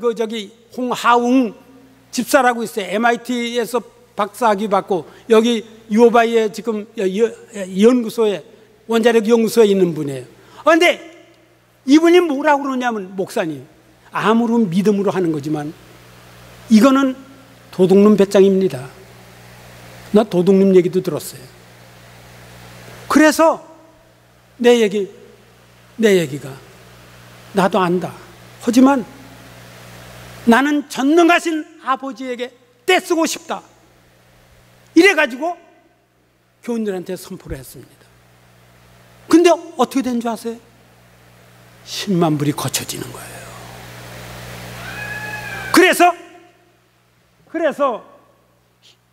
홍하웅 집사라고 있어요. MIT에서 박사학위 받고 여기 유오바이에 지금 연구소에 원자력 연구소에 있는 분이에요. 그런데 이분이 뭐라고 그러냐면 목사님 아무런 믿음으로 하는 거지만 이거는 도둑놈 배짱입니다. 나 도둑놈 얘기도 들었어요. 그래서 내 얘기가 나도 안다. 하지만 나는 전능하신 아버지에게 떼쓰고 싶다. 이래가지고 교인들한테 선포를 했습니다. 근데 어떻게 된 줄 아세요? 10만 불이 거쳐지는 거예요. 그래서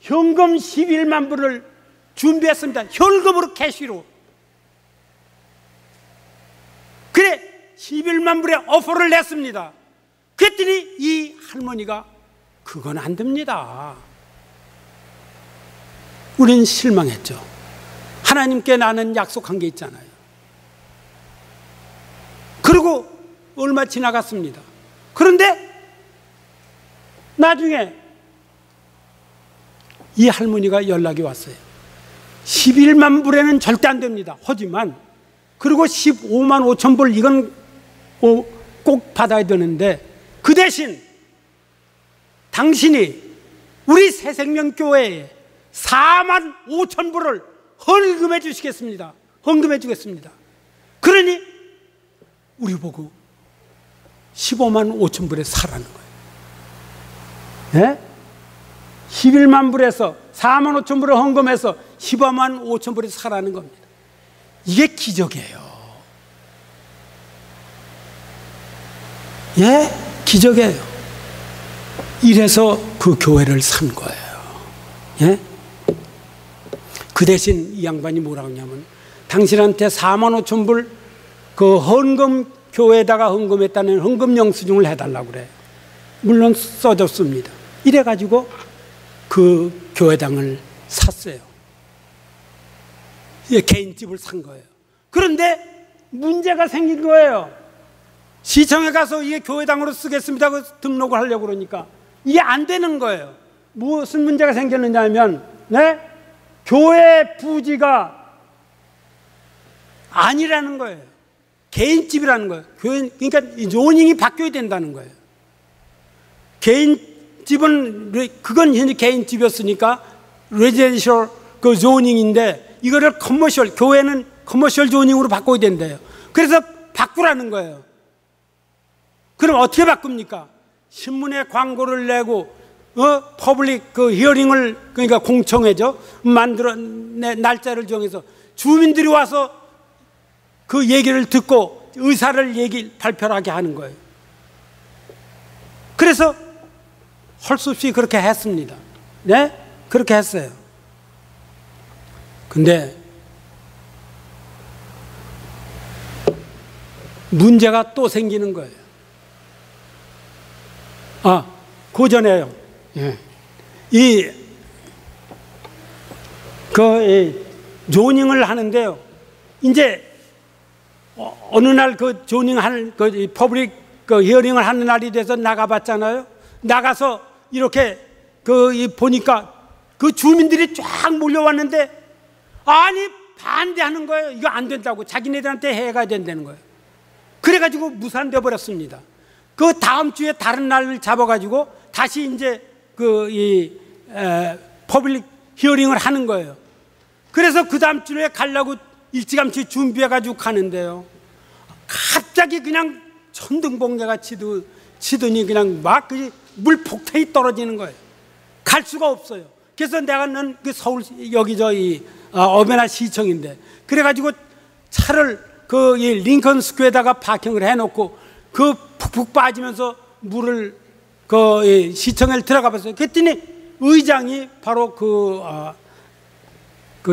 현금 11만 불을 준비했습니다. 현금으로 캐시로. 그래 11만 불의 오퍼를 냈습니다. 그랬더니 이 할머니가 그건 안 됩니다. 우린 실망했죠. 하나님께 나는 약속한 게 있잖아요. 그리고 얼마 지나갔습니다. 그런데 나중에 이 할머니가 연락이 왔어요. 11만 불에는 절대 안 됩니다. 하지만 그리고 15만 5천 불 이건 꼭 받아야 되는데 그 대신 당신이 우리 새생명교회에 4만 5천 불을 헌금해 주시겠습니다. 헌금해 주겠습니다. 그러니 우리 보고 15만 5천 불에 사라는 거예요. 네? 11만 불에서 4만 5천 불을 헌금해서 15만 5천 불에 사라는 겁니다. 이게 기적이에요. 예? 기적이에요. 이래서 그 교회를 산 거예요. 예? 그 대신 이 양반이 뭐라고 하냐면 당신한테 4만 5천 불 그 헌금 교회에다가 헌금했다는 헌금 영수증을 해달라고 그래요. 물론 써줬습니다. 이래가지고 그 교회당을 샀어요. 개인집을 산 거예요. 그런데 문제가 생긴 거예요. 시청에 가서 이게 교회당으로 쓰겠습니다 그 등록을 하려고 그러니까 이게 안 되는 거예요. 무슨 문제가 생겼느냐 하면 네? 교회 부지가 아니라는 거예요. 개인집이라는 거예요. 그러니까 조닝이 바뀌어야 된다는 거예요. 개인집은 그건 현재 개인집이었으니까 레지던셜 그 조닝인데 이거를 커머셜, 교회는 커머셜 조닝으로 바꿔야 된대요. 그래서 바꾸라는 거예요. 그럼 어떻게 바꿉니까? 신문에 광고를 내고 퍼블릭 그 히어링을 그러니까 공청회죠. 만들어 날짜를 정해서 주민들이 와서 그 얘기를 듣고 의사를 발표를 하게 하는 거예요. 그래서 할 수 없이 그렇게 했습니다. 네? 그렇게 했어요. 근데 문제가 또 생기는 거예요. 그 전에요. 예. 조닝을 하는데요. 이제 어느 날 그 조닝하는 그 퍼블릭 그 히어링을 하는 날이 돼서 나가봤잖아요. 나가서 이렇게 보니까 그 주민들이 쫙 몰려왔는데 아니 반대하는 거예요. 이거 안 된다고 자기네들한테 해가 된다는 거예요. 그래가지고 무산돼 버렸습니다. 그 다음 주에 다른 날을 잡아가지고 다시 이제 퍼블릭 히어링을 하는 거예요. 그래서 그 다음 주에 가려고 일찌감치 준비해가지고 가는데요. 갑자기 그냥 천둥번개가 치더니 그냥 막 물폭탄이 떨어지는 거예요. 갈 수가 없어요. 그래서 내가 그 서울 여기 어베나 시청인데 그래가지고 차를 링컨 스퀘어에다가 파킹을 해놓고 푹푹 빠지면서 물을 시청에 들어가 봤어요. 그랬더니 의장이 바로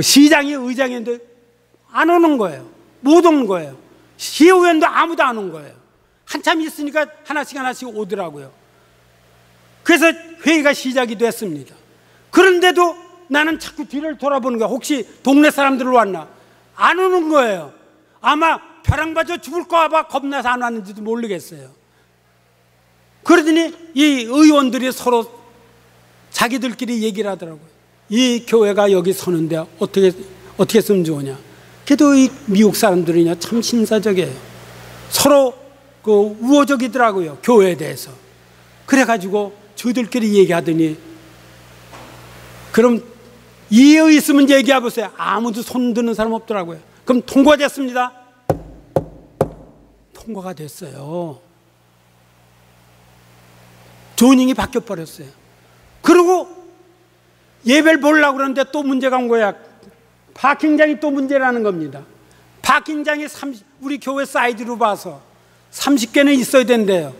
시장이 의장인데 안 오는 거예요. 못 오는 거예요. 시의원도 아무도 안 온 거예요. 한참 있으니까 하나씩 오더라고요. 그래서 회의가 시작이 됐습니다. 그런데도 나는 자꾸 뒤를 돌아보는 거야. 혹시 동네 사람들 왔나? 안 오는 거예요. 아마 벼랑 맞아 죽을까 봐 겁나서 안 왔는지도 모르겠어요. 그러더니 이 의원들이 서로 자기들끼리 얘기를 하더라고요. 이 교회가 여기 서는데 어떻게 쓰면 좋으냐. 그래도 이 미국 사람들이냐 참 신사적이에요. 서로 우호적이더라고요. 교회에 대해서. 그래가지고 저희들끼리 얘기하더니 그럼 이해 있으면 얘기해 보세요. 아무도 손 드는 사람 없더라고요. 그럼 통과됐습니다. 통과가 됐어요. 조닝이 바뀌어 버렸어요. 그리고 예배를 보려고 그러는데 또 문제가 온 거야. 파킹장이 또 문제라는 겁니다. 파킹장이 우리 교회 사이즈로 봐서 30개는 있어야 된대요.